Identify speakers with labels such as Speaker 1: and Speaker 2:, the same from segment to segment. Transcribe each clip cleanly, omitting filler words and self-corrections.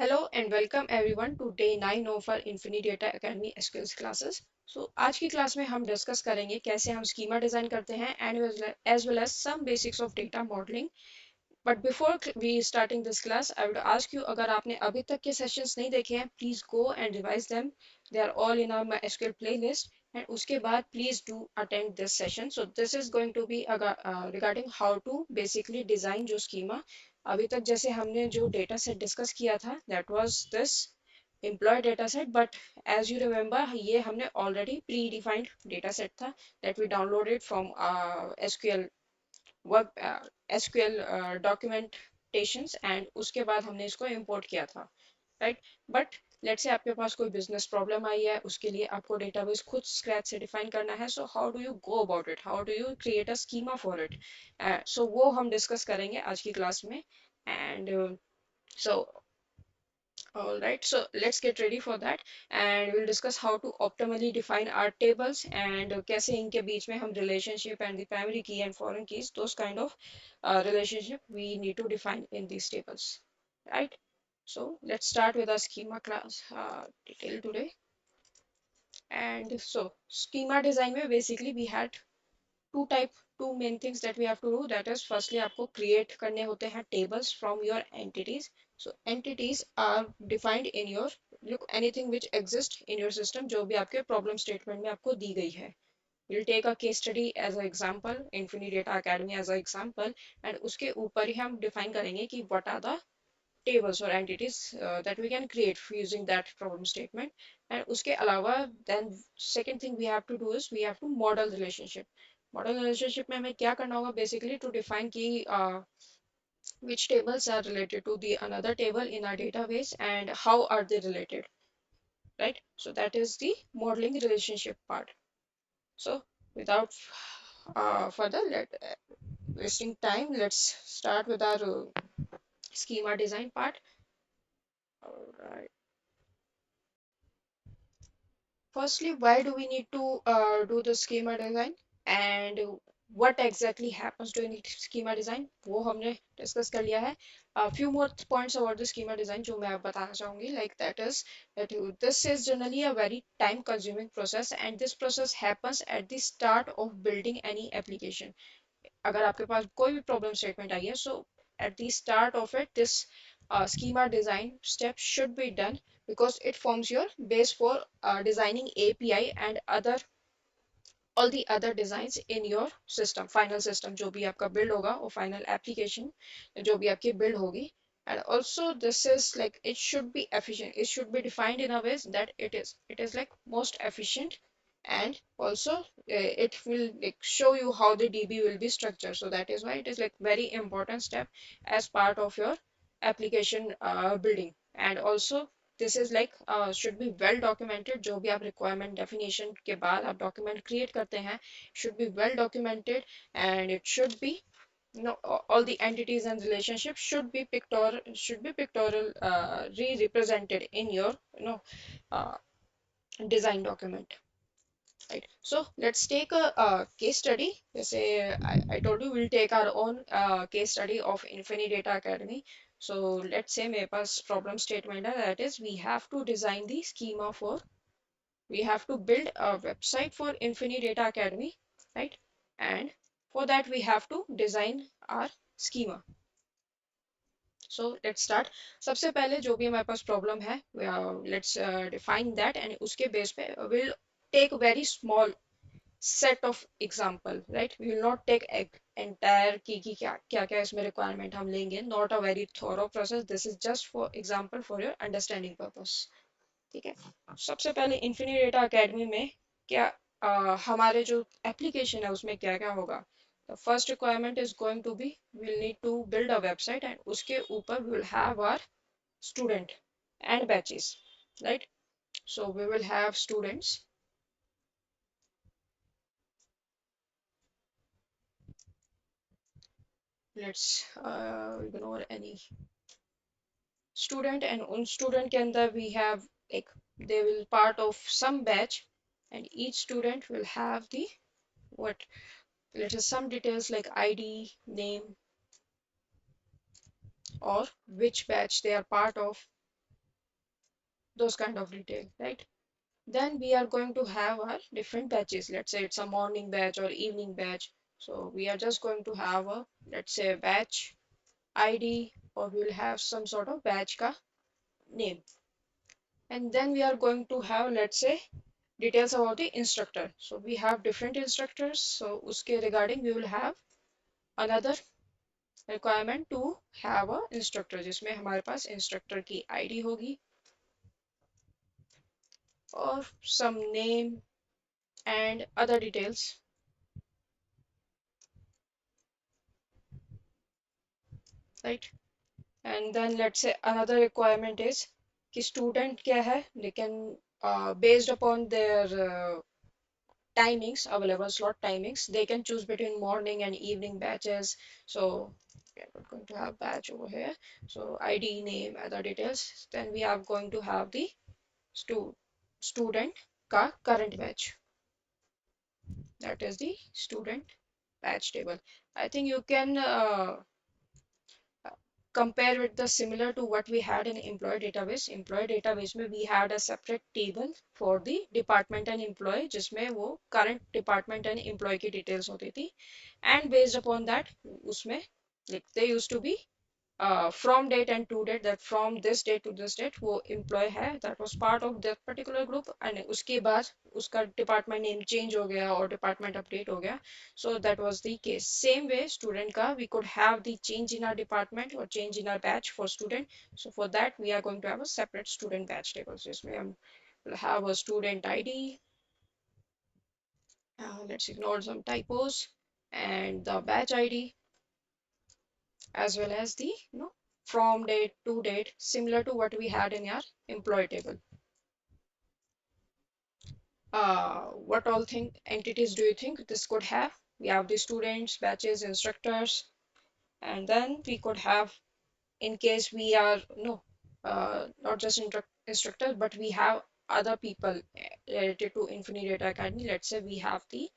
Speaker 1: Hello and welcome everyone to day 9 of our Infinity Data Academy SQL classes. आज की class में हम discuss करेंगे कैसे हम स्कीमा डिजाइन करते हैं and as well as some basics of data modeling. But before we starting this class, I would ask you अगर आपने अभी तक के सेशंस नहीं देखे हैं, please go and revise them. They are all in our MySQL playlist. And उसके बाद please do attend this session. So this is going to be regarding how to basically design जो schema. अभी तक जैसे हमने जो data set discuss किया था, that was this employee data set. But as you remember, ये हमने already predefined data set था that we downloaded from SQL work SQL documentations and उसके बाद हमने इसको इंपोर्ट किया था राइट बट लेट से आपके पास कोई बिजनेस प्रॉब्लम आई है उसके लिए आपको डेटाबेस खुद स्क्रैच से डिफाइन करना है so how do you go about it how do you create a schema for it so वो हम डिस्कस करेंगे आज की क्लास में and so all right, so let's get ready for that and we'll discuss how to optimally define our tables and कैसे इनके बीच में हम relationship and the primary key and foreign keys those kind of relationship we need to define in these tables, right? So let's start with our schema class detail today. And so schema design में basically we had two main things that we have to do. That is firstly आपको create करने होते हैं tables from your entities. So entities are defined in your look anything which exists in your system जो भी आपके problem statement में आपको दी गई है. We'll take a case study as an example, Infinity Data Academy as an example, and उसके ऊपर ही हम define करेंगे कि what are the tables or entities that we can create using that problem statement. And उसके अलावा then second thing we have to do is we have to model relationship. Model relationship में हमें क्या करना होगा basically to define कि which tables are related to the another table in our database and how are they related, right? So that is the modeling relationship part. So without further wasting time, let's start with our schema design part. All right. Firstly, why do we need to do the schema design and what exactly happens during the schema design वो हमने discuss कर लिया है. A few more points about the schema design जो मैं अब बताना चाहूँगी like that is that this is generally a very time consuming process and this process happens at the start of building any application. अगर आपके पास कोई भी problem statement आई है so at the start of it this schema design step should be done because it forms your base for designing API and other all the other designs in your system final system जो भी आपका build होगा और final application जो भी आपकी build होगी. And also this is like it should be efficient, it should be defined in a way that it is like most efficient and also it will like show you how the DB will be structured. So that is why it is like very important step as part of your application building. And also this is like should be well documented जो भी आप requirement definition के बाद आप document create करते हैं should be well documented and it should be all the entities and relationships should be pictorial represented in your uh, design document, right? So let's take a case study. जैसे I told you we'll take our own case study of Infinity Data Academy. So let's say मेरे पास problem statement है that is we have to build a website for Infinity Data Academy, right? And for that we have to design our schema. So let's start. सबसे पहले जो भी हमारे पास problem है let's define that and उसके base पे we'll take very small set of example, right? We will not take entire की क्या क्या क्या इसमें requirement हम लेंगे. Not a very thorough process. This is just for example for your understanding purpose. ठीक है. सबसे पहले Infinity Data Academy में क्या हमारे जो application है उसमें क्या क्या होगा. The first requirement is going to be we'll need to build a website and उसके ऊपर we will have our student and batches, right? So we will have students. Let's ignore any student and on student के अंदर we have like they will part of some batch and each student will have the what let us some details like ID, name or which batch they are part of those kind of detail, right? Then we are going to have our different batches. Let's say it's a morning batch or evening batch. So we are just going to have a, let's say, batch ID, or we'll have some sort of batch ka name. And then we are going to have, let's say, details about the instructor. So we have different instructors. So uske regarding we will have another requirement to have a instructor, जिसमें हमारे पास instructor की ID होगी और some name and other details, right? And then let's say another requirement is कि student क्या है, they can based upon their timings, available slot timings, they can choose between morning and evening batches. So we are not going to have batch over here. So ID, name, other details. Then we are going to have the stu student ka current batch. That is the student batch table. I think you can compare with the similar to what we had in employee database. Employee database में we had a separate table for the department and employee, जिसमें वो current department and employee की details होती थी, and based upon that उसमें like they used to be from date and to date, that from this date to this date वो employee है that was part of that particular group, and उसके बाद उसका department name change हो गया और department update हो गया. So that was the case. Same way student का we could have the change in our department or change in our batch for student. So for that we are going to have a separate student batch table. So इसमें हम will have a student ID. Let's ignore some typos, and the batch ID, as well as the from date to date, similar to what we had in our employee table. What all think entities do you think this could have? We have the students, batches, instructors, and then we could have, in case we are no not just instructors, but we have other people related to Infinity Data Academy. Let's say we have the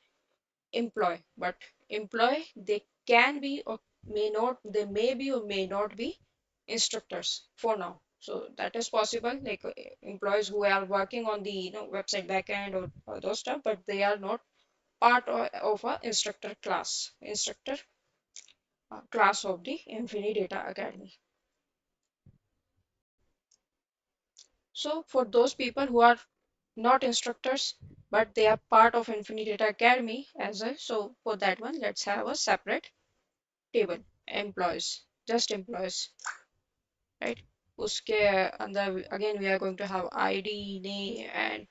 Speaker 1: employee, but employee they can be or may not, they may be or may not be instructors for now. So that is possible, like employees who are working on the website backend or those stuff, but they are not part of a instructor class of the Infinity Data Academy. So for those people who are not instructors, but they are part of Infinity Data Academy as a, so for that one let's have a separate table, employees, just employees, right? उसके अंदर again we are going to have ID, name, and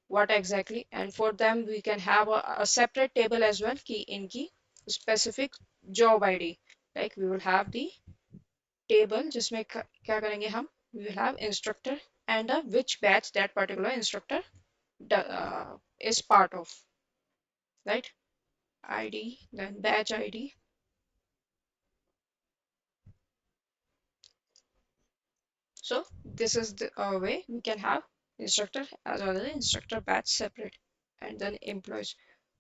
Speaker 1: what exactly, and for them we can have a separate table as well कि इनकी specific job ID. Like we will have the table जिसमें क्या करेंगे हम, we will have instructor and which batch that particular instructor is part of, right? ID, then batch ID. So this is the way we can have instructor as well as instructor batch separate, and then employees.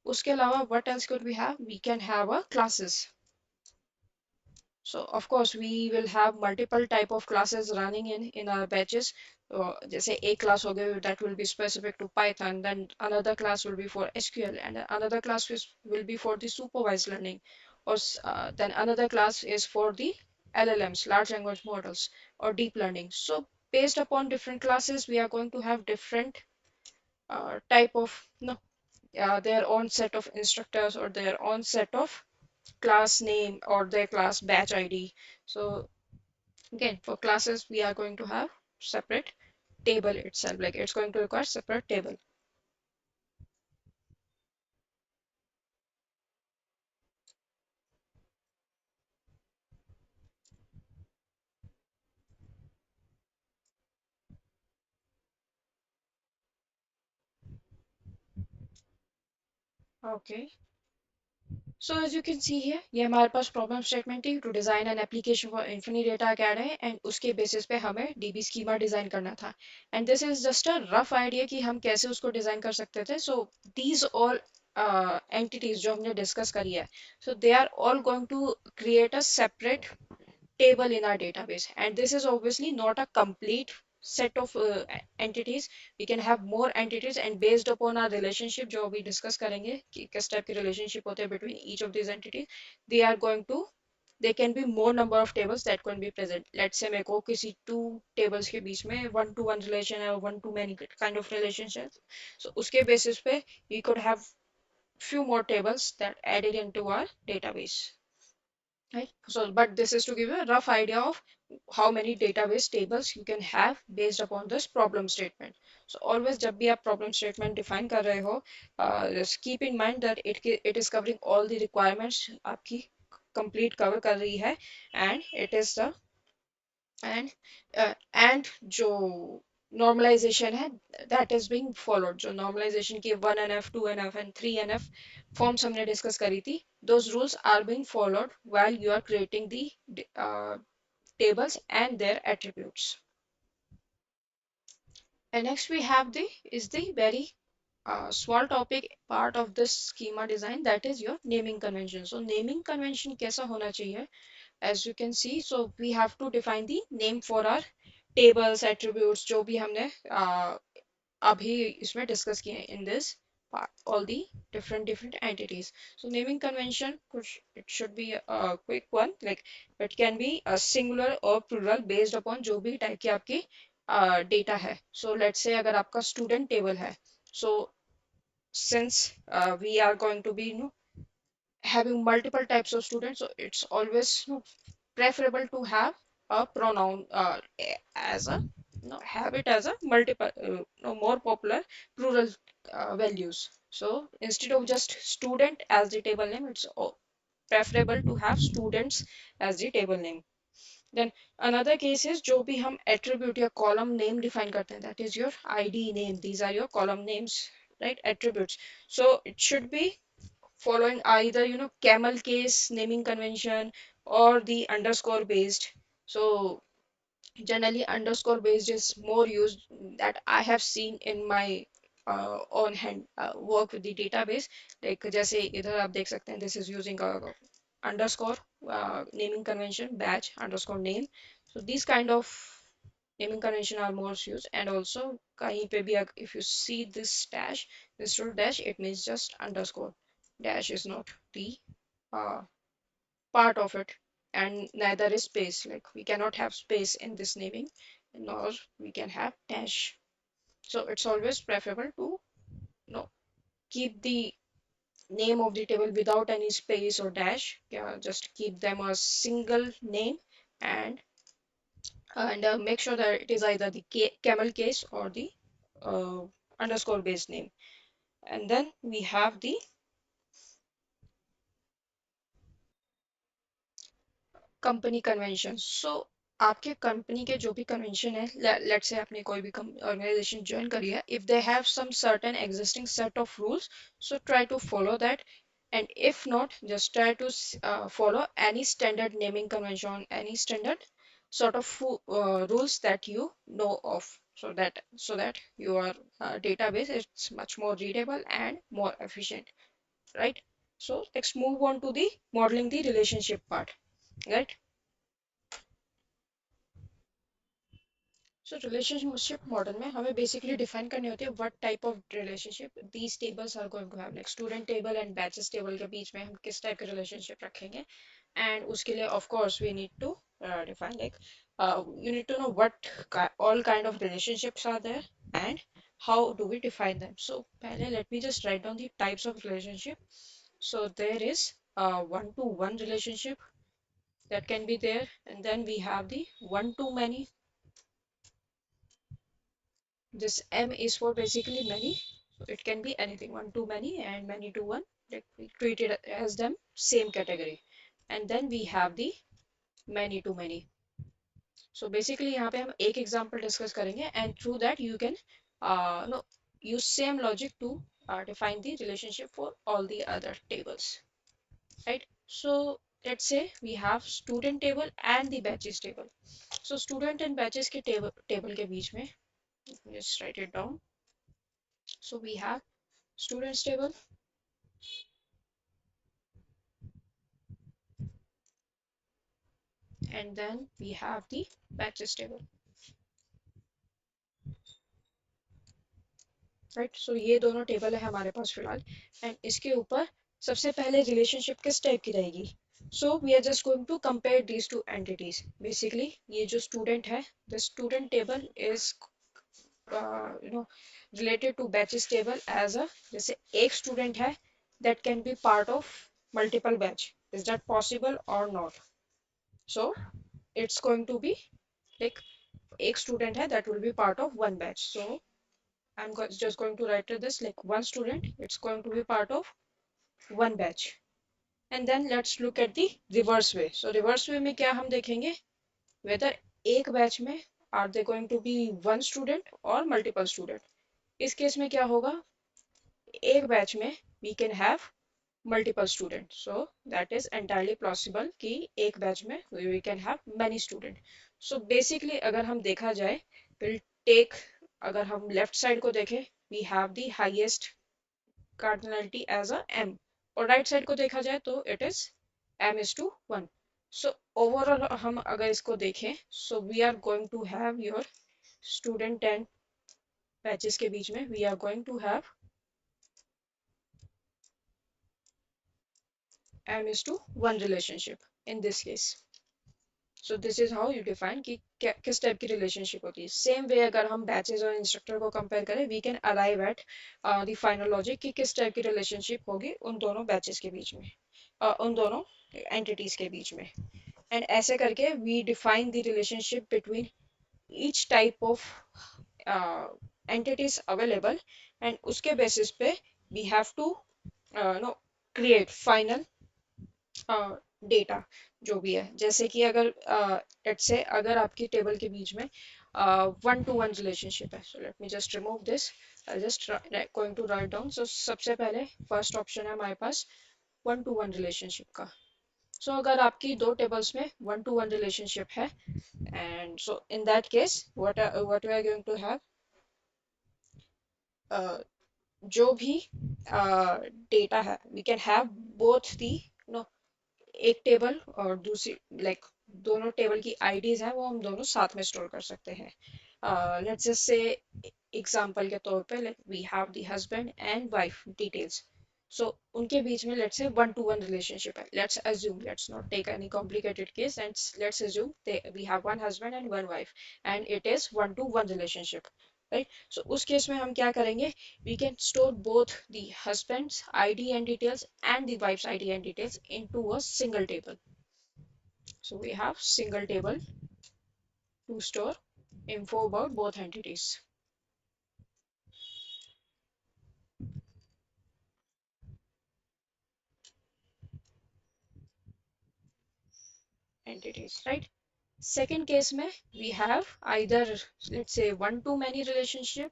Speaker 1: उसके अलावा what else could we have? We can have a classes. So of course we will have multiple type of classes running in our batches. जैसे एक class हो गई that will be specific to Python, then another class will be for SQL, and another class will be for the supervised learning, or then another class is for the LLMs, large language models, or deep learning. So based upon different classes, we are going to have different type of no, their own set of instructors or their own set of class name or their class batch ID. So again, for classes, we are going to have separate table itself. Like it's going to require separate table. Okay. So as you can see here, ये हमारे पास problem statement थी to design an application for Infinity Data Academy, and उसके basis पे हमें DB schema design करना था. And this is just a rough idea कि हम कैसे उसको design कर सकते थे. So these all entities जो हमने discuss करी है, so they are all going to create a separate table in our database, and this is obviously not a complete set of entities, we can have more entities, and based upon our relationship जो अभी discuss करेंगे कि किस type के relationship होते हैं between each of these entities, they are going to there can be more number of tables that can be present. Let's say मेरे को किसी two tables के बीच में one to one relation है, one to many kind of relationships, so उसके basis पे we could have few more tables that added into our database, right? So but this is to give you a rough idea of how many database tables you can have based upon this problem statement. So always जब भी आप problem statement define कर रहे हो, just keep in mind that it is covering all the requirements, आपकी complete cover कर रही है, and it is the and जो normalization है that is being followed, जो normalization की 1NF 2NF and 3NF forms हमने discuss करी थी, those rules are being followed while you are creating the uh, tables and their attributes. And next we have the very small topic part of this schema design, that is your naming convention. So naming convention कैसा होना चाहिए? As you can see, so we have to define the name for our tables, attributes, जो भी हमने अभी इसमें discuss किए हैं in this part, all the different entities. So naming convention it should be a quick one, like it can be a singular or plural based upon जो भी type की आपकी data है. So let's say अगर आपका student table है, so since we are going to be having multiple types of students, so it's always preferable to have a pronoun as a have it as a multiple more popular plural values. So instead of just student as the table name, it's preferable to have students as the table name. Then another case is जो भी हम attribute या column name define करते हैं, that is your ID name, these are your column names, right? Attributes, so it should be following either camel case naming convention or the underscore based. So generally underscore based is more used, that I have seen in my on hand work with the database. Like जैसे इधर आप देख सकते हैं, this is using a underscore naming convention batch underscore name. So these kind of naming convention are more used. And also कहीं पे भी if you see this dash, this root dash, it means just underscore, dash is not the uh, part of it, and neither is space, like we cannot have space in this naming, nor we can have dash. So it's always preferable to keep the name of the table without any space or dash. Yeah, just keep them a single name, and make sure that it is either the camel case or the uh, underscore based name. And then we have the company convention. So आपके company के जो भी convention है, let's say आपने कोई भी organisation join करी है, if they have some certain existing set of rules, so try to follow that. And if not, just try to follow any standard naming convention, any standard sort of rules that you know of, so that your database is much more readable and more efficient, right? So let's move on to the modeling the relationship part, right? So relationship model में हमें basically define करनी होती है what type of relationship these tables are going to have, like student table and batches table के बीच में हम किस type के relationship रखेंगे. And उसके लिए of course we need to define, like you need to know what all kind of relationships are there and how do we define them. So पहले let me just write down the types of relationship. So there is one to one relationship that can be there, and then we have the one to many. This M is for basically many. So it can be anything, one to many and many to one. Like we treat it as them same category. And then we have the many to many. So basically यहाँ पे हम एक example discuss करेंगे, and through that you can no use same logic to define the relationship for all the other tables, right? So let's say we have student table and the batches table. So student and batches के table के बीच में, just write it down. So we have students table, and then we have the batches table. Right. So ये दोनों table है हमारे पास फिलहाल। And इसके ऊपर सबसे पहले रिलेशनशिप किस टाइप की रहेगी। So we are just going to compare these two entities. Basically ये जो स्टूडेंट है, the student table is related to batches table as a, जैसे एक स्टूडेंट है that can be part of multiple batch, is that possible or not. So it's going to be like एक student है that will be part of one batch. So just going to write this like one student, it's going to be part of one batch. And then let's look at the reverse way. So reverse way में क्या हम देखेंगे, whether एक batch में are they going to be one student or multiple student. इस केस में क्या होगा, एक बैच में we can have multiple students, so that is entirely possible कि एक बैच में we can have many students. So basically अगर हम देखा जाए, we'll take, अगर हम लेफ्ट साइड को देखें, we have the highest cardinality as a m, और राइट साइड को देखा जाए तो it is m is to 1. So overall हम अगर इसको देखें, so we are going to have your student and batches के बीच में we are going to have m is to 1 relationship in this case. So this is how you define कि किस type की relationship होती है. सेम वे अगर हम batches और इंस्ट्रक्टर को कंपेयर करें, we can arrive at the final logic कि किस टाइप की रिलेशनशिप होगी उन दोनों बैचेस के बीच में, उन दोनों एंटिटीज के बीच में. एंड ऐसे करके we define the relationship between each type of entities available, and उसके बेसिस पे we have to no create final data जो भी है. जैसे कि अगर लेट्स से अगर आपकी टेबल के बीच में वन टू वन रिलेशनशिप है, so let me just remove this, I just going to write down. So सबसे पहले फर्स्ट ऑप्शन है हमारे पास वन टू वन रिलेशनशिप का. सो अगर आपकी दो टेबल्स में वन टू वन रिलेशनशिप है, and so in that case what we are going to have, जो भी डेटा है we can have both the, no, एक टेबल और दूसरी लाइक दोनों टेबल की आईडीज हैं वो हम दोनों साथ में स्टोर कर सकते हैं. लेट्स जस्ट से एग्जांपल के तौर पे like we have the husband and wife details. So उनके बीच में let's say one to one relationship है. Let's assume, let's not take any complicated case, and let's assume we have one husband and one wife and it is one to one relationship, right. So उस case में हम क्या करेंगे, we can store both the husband's ID and details and the wife's ID and details into a single table. So we have single table to store info about both entities. Entities, right? Second case में we have either let's say one to many relationship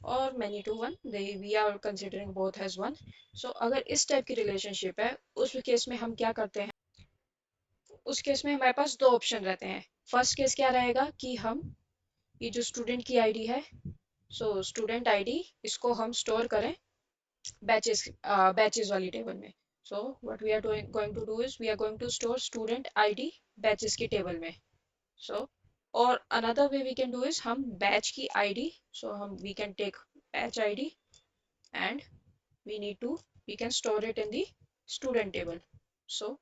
Speaker 1: or many to one. We are considering both as one. So अगर इस type की relationship है, उस case में हम क्या करते हैं, उस केस में हमारे पास दो ऑप्शन रहते हैं. फर्स्ट केस क्या रहेगा कि हम ये जो स्टूडेंट की आईडी है, सो स्टूडेंट आईडी, इसको हम स्टोर करें बैचेस वाली टेबल में. So what we are going to do is we are going to store student ID batches की टेबल में. सो और another way we can do is हम बैच की आईडी, सो हम we can take batch ID and we need to we can store it in the student table. So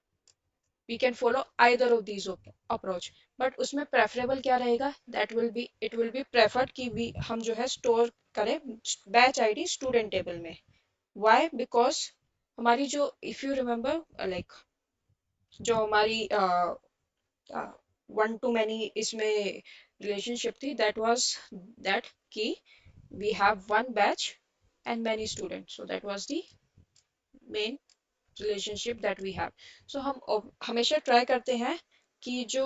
Speaker 1: we can follow either of these approach, but उसमें preferable क्या रहेगा, that will be it will be preferred कि हम जो है store करें batch ID student table में. why, because हमारी जो if you remember like जो हमारी one to many इसमें relationship थी, that was that कि we have one batch and many students, so that was the main relationship that we have. So हम हमेशा ट्राई करते हैं कि जो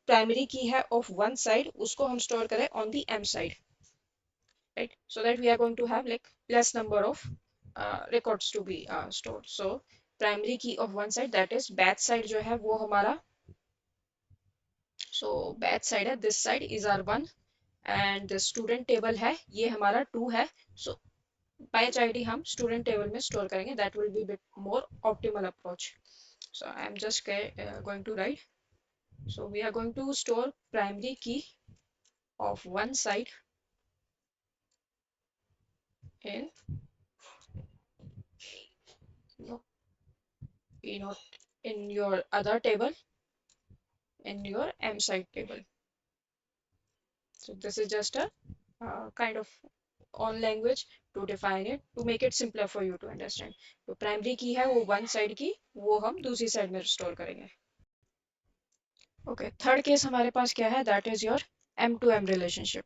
Speaker 1: प्राइमरी की है ऑफ वन साइड उसको हम स्टोर करें on the M side, right. So that we are going to have like less number of records to be stored. So primary key of one side that is batch side जो है वो हमारा, so batch side है, this side is R one, and student table है ये हमारा two है. So batch ID हम स्टूडेंट टेबल में स्टोर करेंगे, that will be bit more optimal approach. So I'm just going to write. So we are going to store primary key of one side in no, not in your other table, in your M side table. So this is just a kind of on language to define it, to make it simpler for you to understand. तो primary की है वो one side की, वो हम दूसरी side में store करेंगे. ओके, थर्ड केस हमारे पास क्या है, that is your M to M relationship,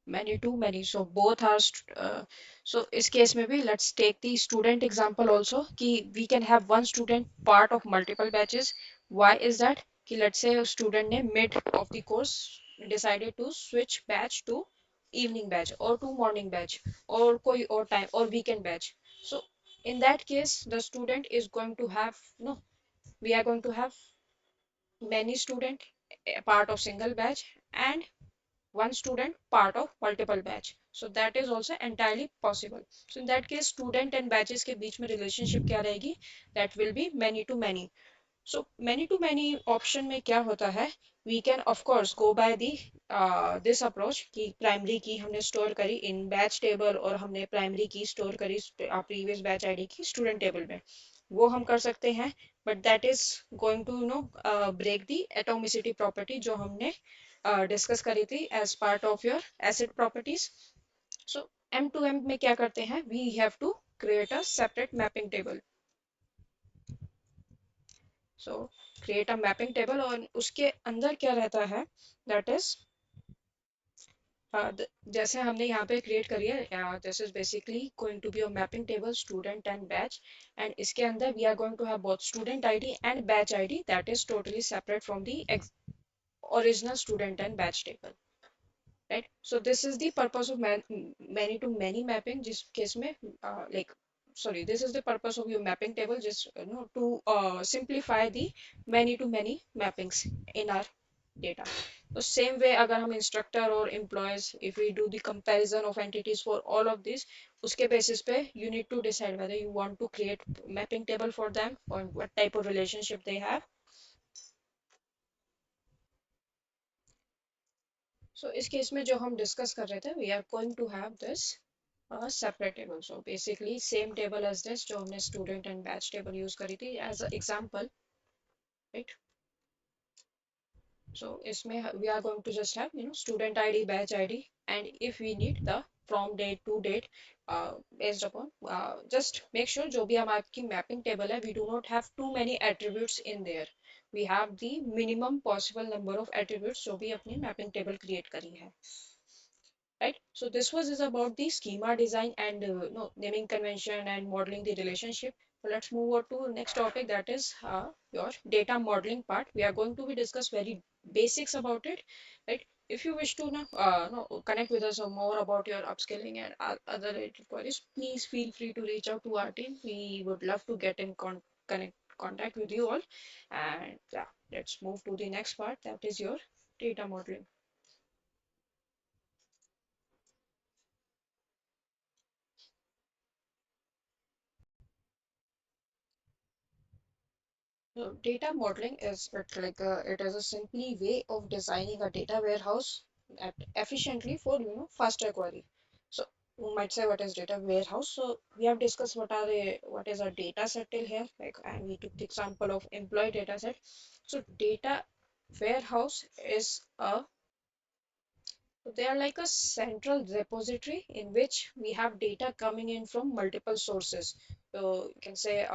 Speaker 1: many to many, so both are so इस केस में भी let's take the student example also कि we can have one student part of multiple batches. Why is that? कि let's say student ने mid of the course decided to switch batch to evening batch or to morning batch or कोई और time or weekend batch. So in that case the student is going to have no, we are going to have many student a part of single batch and one student part of multiple batch, so that is also entirely possible. So in that case student and batches के बीच में relationship क्या रहेगी, that will be many to many. So many to many option में क्या होता है, we can of course go by the this approach कि primary की हमने store करी in batch table और हमने primary की store करी previous batch id की student table में, वो हम कर सकते हैं. But that is going to break the atomicity property जो हमने डिस्कस करी थी as part of your acid properties. So M2M में क्या करते हैं, we have to create a separate mapping table. So create a mapping table और उसके अंदर क्या रहता है, that is जैसे हमने यहाँ पे create करी है, this is basically going to be a mapping table student and batch, and इसके अंदर we are going to have both student ID and batch ID that is totally separate from the original student and batch table. Right, so this is the purpose of many to many mapping जिस case में like sorry, this is the purpose of your mapping table, just to simplify the many to many mappings in our data. So same way अगर हम instructor or employees, if we do the comparison of entities for all of these, उसके basis पे you need to decide whether you want to create mapping table for them or what type of relationship they have. So इस case में जो हम discuss कर रहे थे, we are going to have this a separate table. So basically same table as this जो हमने student and batch table use करी थी as an example, right? So इसमें we are going to just have student ID, batch ID, and if we need the from date to date based upon just make sure जो भी हमारी mapping table है, we do not have too many attributes in there. We have the minimum possible number of attributes जो भी अपनी mapping table create करी है. Right, so this was is about the schema design and no, naming convention and modeling the relationship. So let's move on to next topic, that is your data modeling part. We are going to be discuss very basics about it, right? If you wish to connect with us or more about your upskilling and other related queries, please feel free to reach out to our team. We would love to get in contact with you all. And yeah, let's move to the next part, that is your data modeling. So data modeling is it is a simply way of designing a data warehouse efficiently for faster query. So you might say what is data warehouse? So we have discussed what is a data set till here. Like, and we took the example of employee data set. So data warehouse is a, they are like a central repository in which we have data coming in from multiple sources. So you can say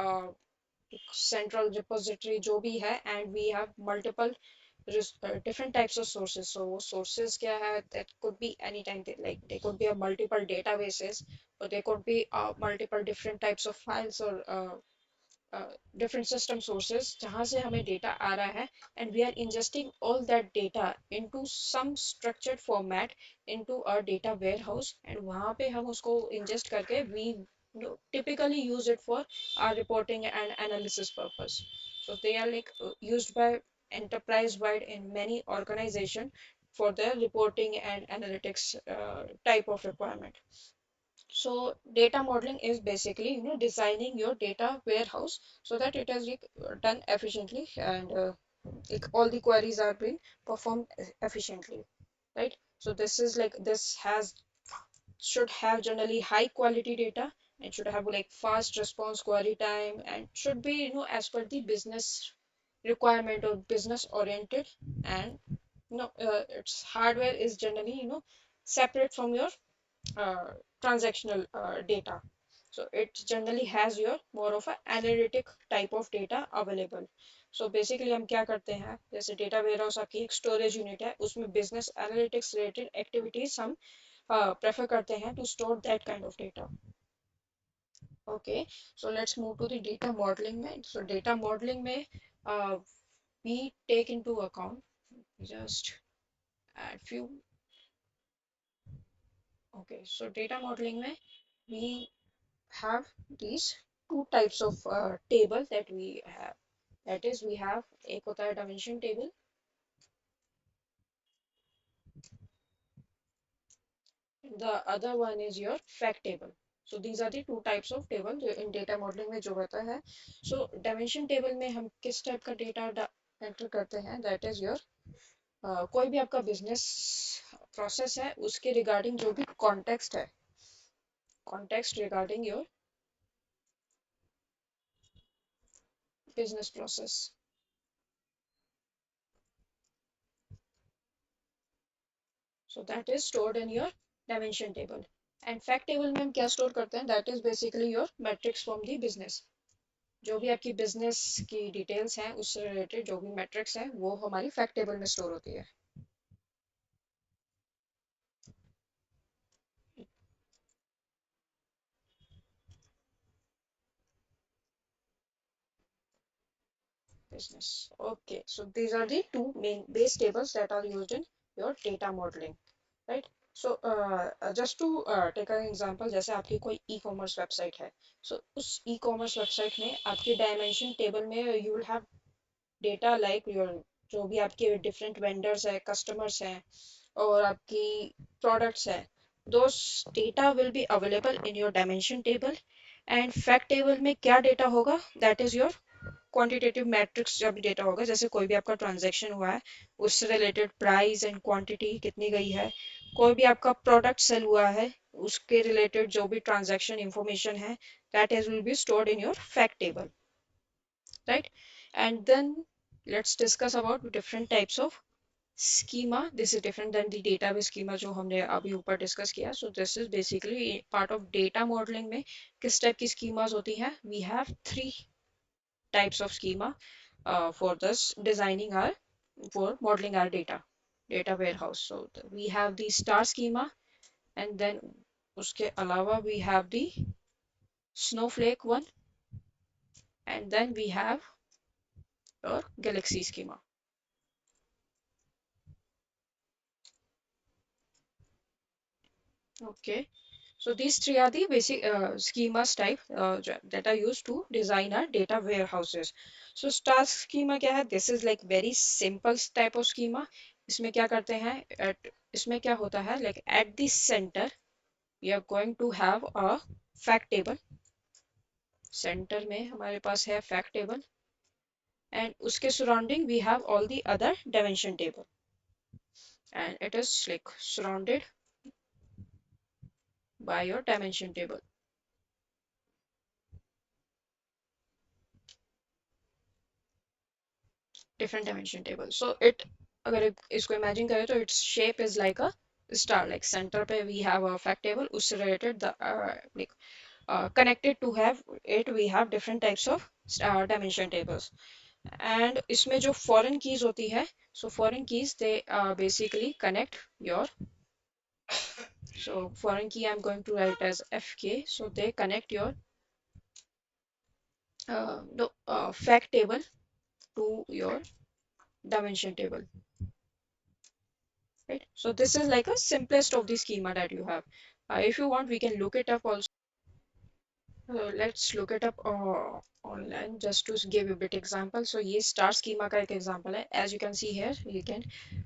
Speaker 1: central repository जो भी है, and we have multiple different types of sources. So sources क्या है, that could be anytime, like they could be a multiple databases, or they could be multiple different types of files or different system sources जहाँ से हमें data आ रहा है, and we are ingesting all that data into some structured format into a data warehouse, and वहाँ पे हम उसको ingest करके we typically use it for our reporting and analysis purpose. So they are like used by enterprise wide in many organization for their reporting and analytics type of requirement. So data modeling is basically designing your data warehouse so that it is done efficiently, and like all the queries are being performed efficiently, right? So this is like this has should have generally high quality data and should have like fast response query time and should be as per the business requirement or business oriented. And its hardware is generally separate from your uh, transactional data. So it generally has your more of a analytic type of data available. So basically हम क्या करते हैं, जैसे data warehouse आपकी एक storage unit है, उसमें business analytics related activities हम प्रेफर करते हैं to store that kind of data. Okay, so let's move to the data modeling में. So data modeling में we take into account, just add few. Okay, so data modeling में we have these two types of table that we have. That is, we have एक होता है dimension table, the other one is your fact table. So these are the two types of table जो in data modeling में जो रहता है. So dimension table में हम किस type का data enter करते हैं, that is your कोई भी आपका business process है उसके regarding जो भी context है, context regarding your business process. So that is stored in your dimension table. And fact table में हम क्या store करते हैं, that is basically your metrics from the business. जो भी आपकी business की details हैं उससे related जो भी metrics हैं वो हमारी fact table में store होती है. Business. Okay, so these are the two main base tables that are used in your data modeling, right? So just to take an example, जैसे आपकी कोई e-commerce website है, so उस e-commerce website में आपके dimension table में you will have data like your जो भी आपके different vendors है, customers हैं और आपकी products है, those data will be available in your dimension table. And fact table में क्या data होगा, that is your quantitative matrix जब डेटा होगा, जैसे कोई भी आपका ट्रांजैक्शन हुआ है उससे रिलेटेड प्राइस एंड क्वांटिटी कितनी गई है, कोई भी आपका प्रोडक्ट सेल हुआ है उसके रिलेटेड जो भी ट्रांजैक्शन इंफॉर्मेशन है, that is will be stored in your fact table, right. And then let's discuss about different types of schema. This is different than the database schema जो हमने अभी ऊपर डिस्कस किया. So this is basically part of data modeling में किस type की schemas होती हैं. We have three types of schema for this designing our for modeling our data warehouse. So we have the star schema, and then uske alawa we have the snowflake one, and then we have our galaxy schema. Okay, so these three are the basic schemas type that are used to design our data warehouses. So star schema क्या है, this is like very simple type of schema. इसमें क्या करते हैं, इसमें क्या होता है, like at the center we are going to have a fact table. Centre में हमारे पास है fact table, and उसके surrounding we have all the other dimension table, and it is like surrounded by your dimension table, different dimension table. So it अगर इसको imagine करें तो its shape is like a star, like center पे we have a fact table, उससे related the like connected to have it we have different types of dimension tables. And इसमें जो foreign keys होती है, so foreign keys they basically connect your, so foreign key I'm going to write as fk, so they connect your no fact table to your dimension table, right? So this is like a simplest of the schema that you have. If you want we can look it up also. Let's look it up online just to give you a bit example. So ये star schema का एक example है. As you can see here, you can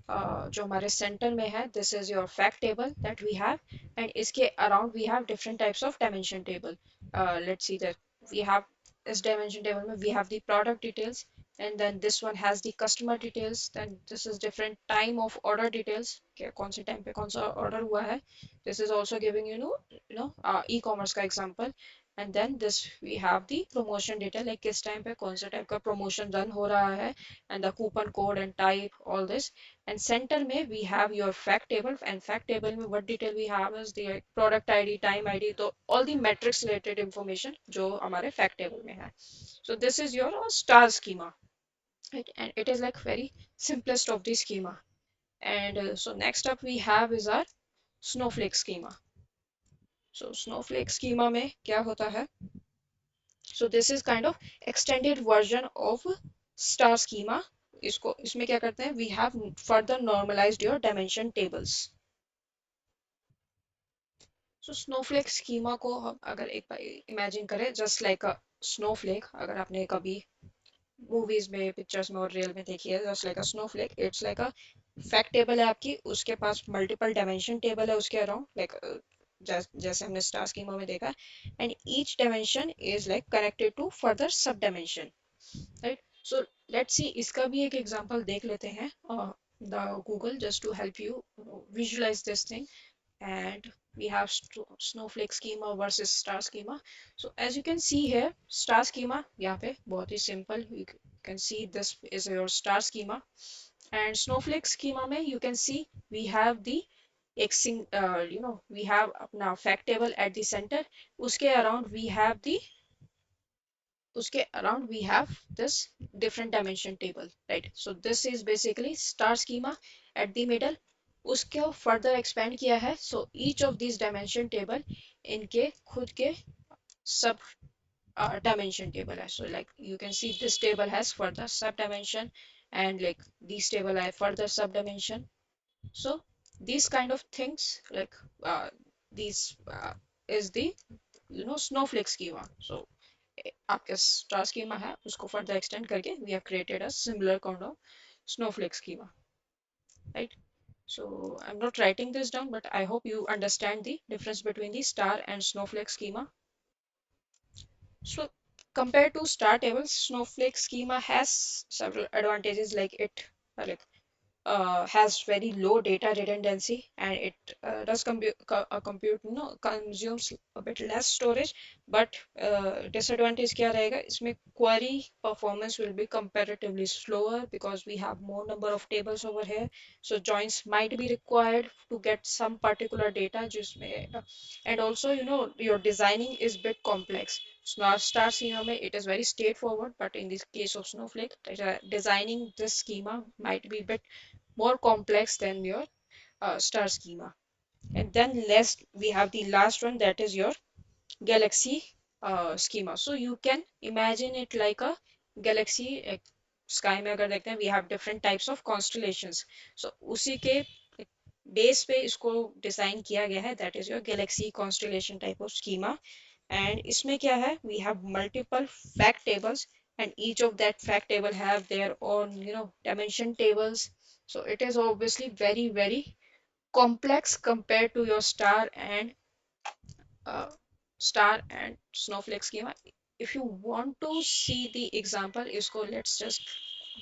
Speaker 1: जो हमारे center में है, this is your fact table that we have, and इसके around we have different types of dimension table. Let's see that we have this dimension table में we have the product details, and then this one has the customer details. Then this is different time of order details. कौन से time पे कौन सा order हुआ है. This is also giving e-commerce का example. And then this we have the promotion data, like किस time पे कौन सा type का promotion run हो रहा है, and the coupon code and type, all this. And center में we have your fact table, and fact table में what detail we have is the product ID, time ID, तो all the metrics related information जो हमारे fact table में है. So this is your star schema, right? And it is like very simplest of the schema. And so next up we have is our snowflake schema. So snowflake schema में क्या होता है? So this is kind of extended version of star schema. इसको इसमें क्या करते हैं? We have further normalized your dimension tables. So snowflake schema को हम अगर एक बार imagine करें, just like a snowflake, अगर आपने कभी मूवीज में, पिक्चर्स में और रियल में देखी है, just like a Snowflake, it's like a fact table है आपकी, उसके पास मल्टीपल डायमेंशन टेबल है उसके अराउंड, लाइक जैसे हमने स्टार स्कीमा में देखा, and each dimension is like connected to further sub dimension, right? So let's see, इसका भी एक एग्जांपल देख लेते हैं, the Google, just to help you visualize this thing. And we have snowflake schema versus star schema. So as you can see here, star schema यहाँ पे बहुत ही simple, you can see this is your star schema. And snowflake schema में you can see we have the we have अपना fact table at the center, उसके around we have the उसके around we have this different dimension table, right? So this is basically star schema. At the middle उसको further expand किया है, so each of these dimension table इनके खुद के sub dimension table है. So like you can see this table has further sub dimension, and like these table are further sub dimension. So these kind of things, like these is the snowflake schema. So आपके star schema है उसको further extend करके we have created a similar kind of snowflake schema, right? So I'm not writing this down, but I hope you understand the difference between the star and snowflake schema. So compared to star tables, snowflake schema has several advantages, like it like has very low data redundancy, and it does compute, consumes a bit less storage. But disadvantage क्या रहेगा इसमें? Query performance will be comparatively slower because we have more number of tables over here, so joins might be required to get some particular data जिसमें and also your designing is bit complex. Star schema में it is very straightforward, but in this case of snowflake, designing this schema might be bit more complex than your star schema. And then last we have the last one, that is your galaxy schema. So you can imagine it like a galaxy. Sky में अगर देखते हैं we have different types of constellations. So उसी के base पे इसको design किया गया है, that is your galaxy constellation type of schema. And इसमें क्या है? We have multiple fact tables, and each of that fact table have their own dimension tables. So it is obviously very very complex compared to your uh, star and snowflake schema. If you want to see the example, इसको let's just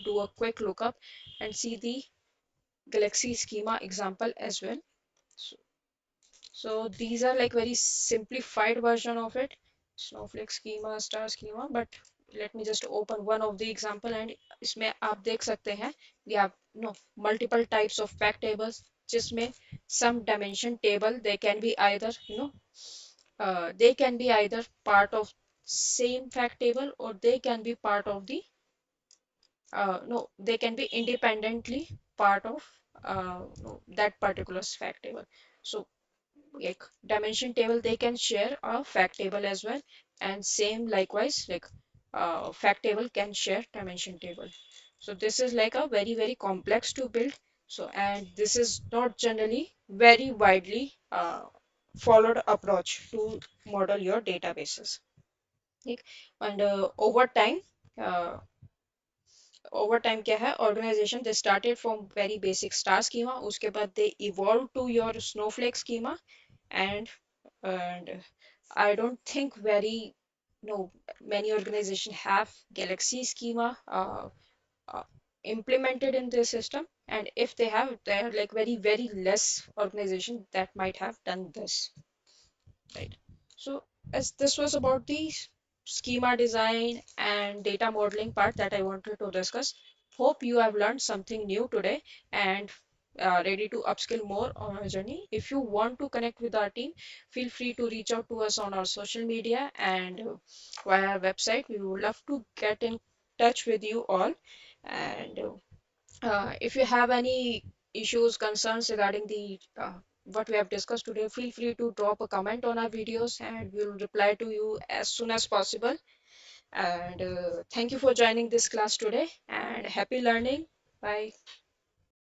Speaker 1: do a quick lookup and see the galaxy schema example as well. So, so these are like very simplified version of it, snowflake schema, star schema. But let me just open one of the example, and इसमें आप देख सकते हैं we have multiple types of fact tables, जिसमें some dimension table, they can be either they can be either part of same fact table, or they can be part of the no, they can be independently part of no, that particular fact table. So like dimension table, they can share a fact table as well, and same likewise, like fact table can share dimension table. So this is like a very very complex to build. So and this is not generally very widely followed approach to model your databases. ठीक? And uh, over time क्या है, organization they started from very basic star schema, उसके बाद they evolved to your snowflake schema. And I don't think very no many organization have galaxy schema. implemented in their system, and if they have, they're like very less organization that might have done this, right? So as this was about the schema design and data modeling part that I wanted to discuss. Hope you have learned something new today and ready to upskill more on our journey. If you want to connect with our team, feel free to reach out to us on our social media and via our website. We would love to get in touch with you all. And if you have any issues, concerns regarding the what we have discussed today, feel free to drop a comment on our videos and we'll reply to you as soon as possible. And thank you for joining this class today and happy learning. Bye.